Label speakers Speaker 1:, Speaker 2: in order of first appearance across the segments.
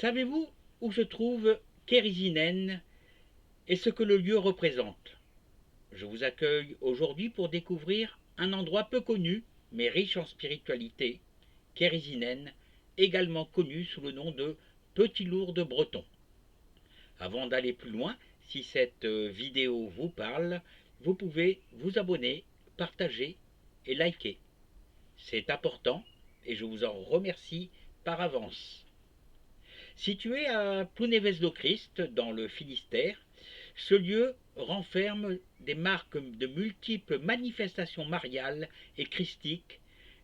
Speaker 1: Savez-vous où se trouve Kérisinen et ce que le lieu représente? Je vous accueille aujourd'hui pour découvrir un endroit peu connu, mais riche en spiritualité, Kérisinen, également connu sous le nom de Petit Lourd Breton. Avant d'aller plus loin, si cette vidéo vous parle, vous pouvez vous abonner, partager et liker. C'est important et je vous en remercie par avance. Situé à Plounévez-le-Christ, dans le Finistère, ce lieu renferme des marques de multiples manifestations mariales et christiques,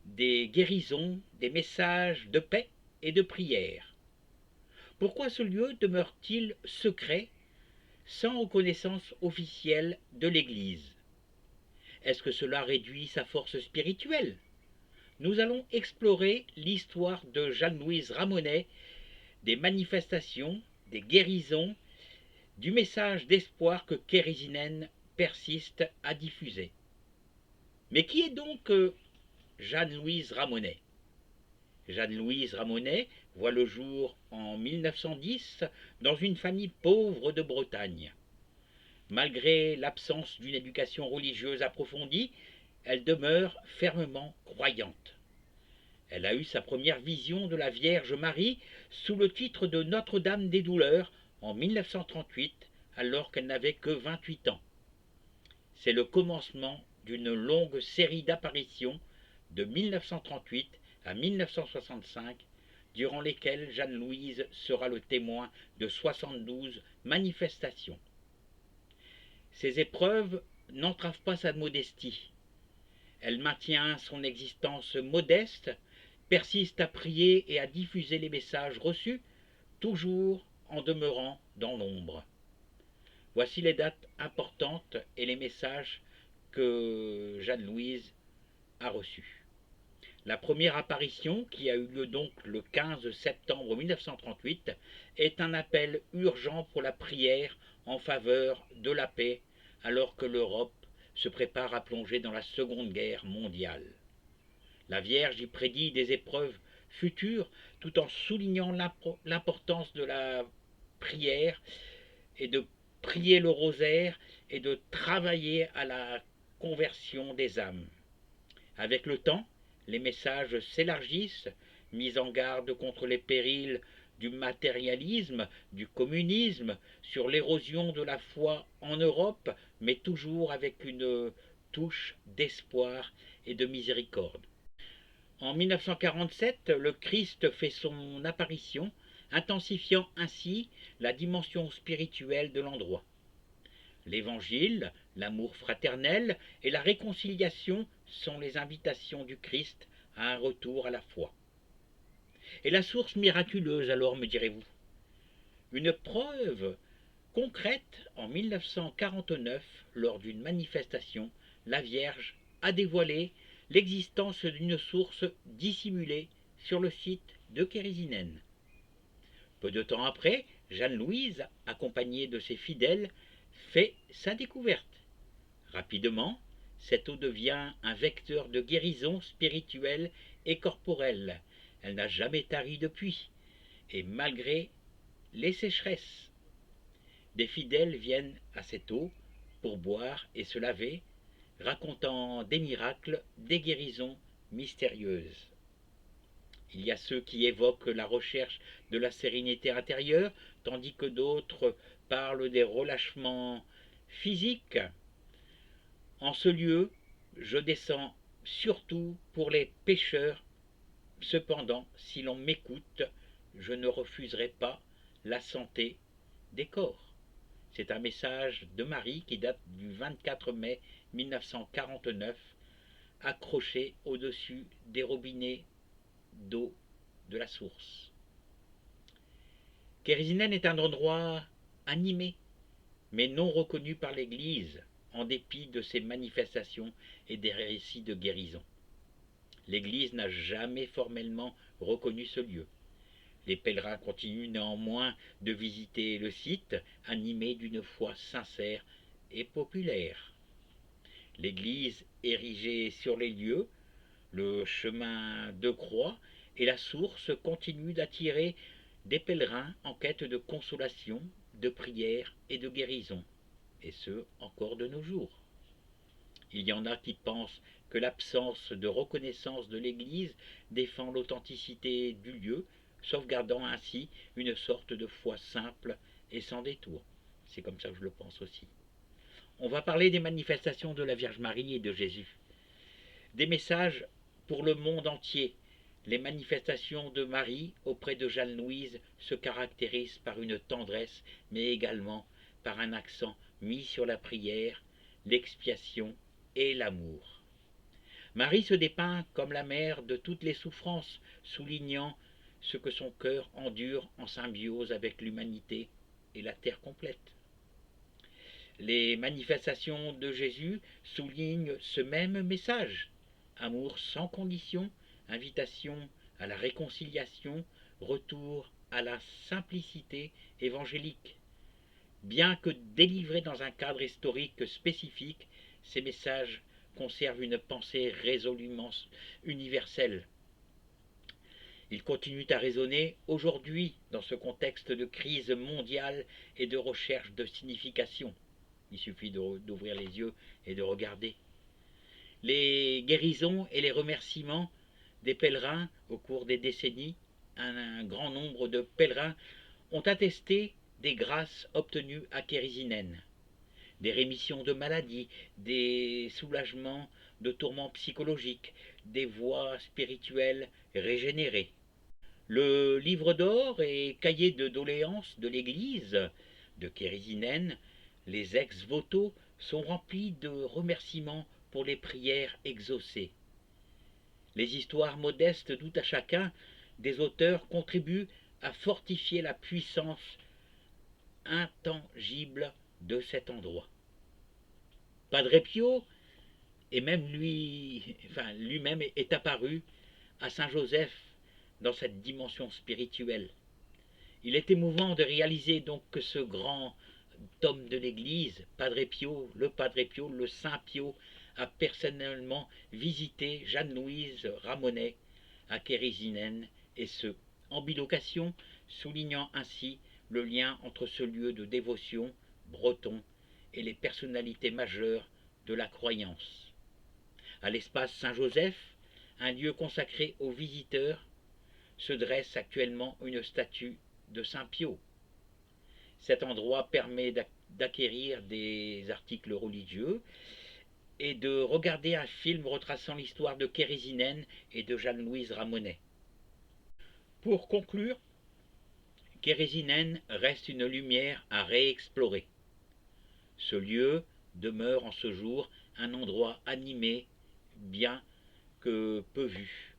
Speaker 1: des guérisons, des messages de paix et de prière. Pourquoi ce lieu demeure-t-il secret, sans reconnaissance officielle de l'Église? Est-ce que cela réduit sa force spirituelle? Nous allons explorer l'histoire de Jeanne-Louise Ramonet, des manifestations, des guérisons, du message d'espoir que Kérisinen persiste à diffuser. Mais qui est donc Jeanne-Louise Ramonet? Jeanne-Louise Ramonet voit le jour en 1910 dans une famille pauvre de Bretagne. Malgré l'absence d'une éducation religieuse approfondie, elle demeure fermement croyante. Elle a eu sa première vision de la Vierge Marie sous le titre de Notre-Dame des Douleurs en 1938, alors qu'elle n'avait que 28 ans. C'est le commencement d'une longue série d'apparitions de 1938 à 1965, durant lesquelles Jeanne-Louise sera le témoin de 72 manifestations. Ces épreuves n'entravent pas sa modestie. Elle maintient son existence modeste, persiste à prier et à diffuser les messages reçus, toujours en demeurant dans l'ombre. Voici les dates importantes et les messages que Jeanne-Louise a reçus. La première apparition, qui a eu lieu donc le 15 septembre 1938, est un appel urgent pour la prière en faveur de la paix, alors que l'Europe se prépare à plonger dans la Seconde Guerre mondiale. La Vierge y prédit des épreuves futures tout en soulignant l'importance de la prière et de prier le rosaire et de travailler à la conversion des âmes. Avec le temps, les messages s'élargissent, mis en garde contre les périls du matérialisme, du communisme, sur l'érosion de la foi en Europe, mais toujours avec une touche d'espoir et de miséricorde. En 1947, le Christ fait son apparition, intensifiant ainsi la dimension spirituelle de l'endroit. L'Évangile, l'amour fraternel et la réconciliation sont les invitations du Christ à un retour à la foi. Et la source miraculeuse alors, me direz-vous? Une preuve concrète, en 1949, lors d'une manifestation, la Vierge a dévoilé l'existence d'une source dissimulée sur le site de Kérisinen. Peu de temps après, Jeanne-Louise, accompagnée de ses fidèles, fait sa découverte. Rapidement, cette eau devient un vecteur de guérison spirituelle et corporelle. Elle n'a jamais tari depuis, et malgré les sécheresses, des fidèles viennent à cette eau pour boire et se laver, racontant des miracles, des guérisons mystérieuses. Il y a ceux qui évoquent la recherche de la sérénité intérieure, tandis que d'autres parlent des relâchements physiques. En ce lieu, je descends surtout pour les pécheurs. Cependant, si l'on m'écoute, je ne refuserai pas la santé des corps. C'est un message de Marie qui date du 24 mai 1949, accroché au-dessus des robinets d'eau de la source. Kérisinen est un endroit animé, mais non reconnu par l'Église, en dépit de ses manifestations et des récits de guérison. L'Église n'a jamais formellement reconnu ce lieu. Les pèlerins continuent néanmoins de visiter le site, animés d'une foi sincère et populaire. L'église érigée sur les lieux, le chemin de croix et la source continuent d'attirer des pèlerins en quête de consolation, de prière et de guérison, et ce, encore de nos jours. Il y en a qui pensent que l'absence de reconnaissance de l'Église défend l'authenticité du lieu, sauvegardant ainsi une sorte de foi simple et sans détour. C'est comme ça que je le pense aussi. On va parler des manifestations de la Vierge Marie et de Jésus. Des messages pour le monde entier. Les manifestations de Marie auprès de Jeanne-Louise se caractérisent par une tendresse, mais également par un accent mis sur la prière, l'expiation et l'amour. Marie se dépeint comme la mère de toutes les souffrances, soulignant ce que son cœur endure en symbiose avec l'humanité et la terre complète. Les manifestations de Jésus soulignent ce même message: amour sans condition, invitation à la réconciliation, retour à la simplicité évangélique. Bien que délivrés dans un cadre historique spécifique, ces messages conservent une pensée résolument universelle. Ils continuent à résonner aujourd'hui dans ce contexte de crise mondiale et de recherche de signification. Il suffit d'ouvrir les yeux et de regarder. Les guérisons et les remerciements des pèlerins au cours des décennies, un grand nombre de pèlerins ont attesté des grâces obtenues à Kérisinen, des rémissions de maladies, des soulagements de tourments psychologiques, des voies spirituelles régénérées. Le livre d'or et cahier de doléances de l'Église de Kérisinen, les ex-voto, sont remplis de remerciements pour les prières exaucées. Les histoires modestes tout à chacun des auteurs contribuent à fortifier la puissance intangible de cet endroit. Padre Pio et même lui-même est apparu à Saint-Joseph dans cette dimension spirituelle. Il est émouvant de réaliser donc que ce grand homme de l'Église, Padre Pio, le Saint Pio, a personnellement visité Jeanne-Louise Ramonet à Kérisinen, et ce, en bilocation, soulignant ainsi le lien entre ce lieu de dévotion breton et les personnalités majeures de la croyance. À l'espace Saint-Joseph, un lieu consacré aux visiteurs, se dresse actuellement une statue de Saint Pio. Cet endroit permet d'acquérir des articles religieux et de regarder un film retraçant l'histoire de Kérisinen et de Jeanne-Louise Ramonet. Pour conclure, Kérisinen reste une lumière à réexplorer. Ce lieu demeure en ce jour un endroit animé, bien que peu vu.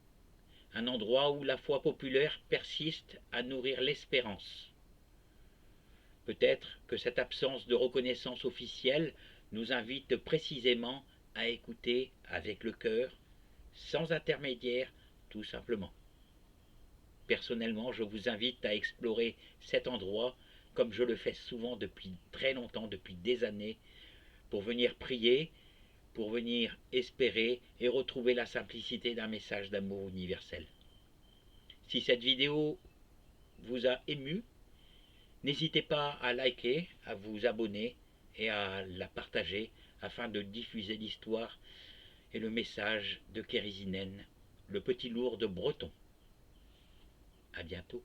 Speaker 1: Un endroit où la foi populaire persiste à nourrir l'espérance. Peut-être que cette absence de reconnaissance officielle nous invite précisément à écouter avec le cœur, sans intermédiaire, tout simplement. Personnellement, je vous invite à explorer cet endroit comme je le fais souvent depuis très longtemps, depuis des années, pour venir prier, pour venir espérer et retrouver la simplicité d'un message d'amour universel. Si cette vidéo vous a ému, n'hésitez pas à liker, à vous abonner et à la partager afin de diffuser l'histoire et le message de Kérisinen, le petit lourd de breton. À bientôt.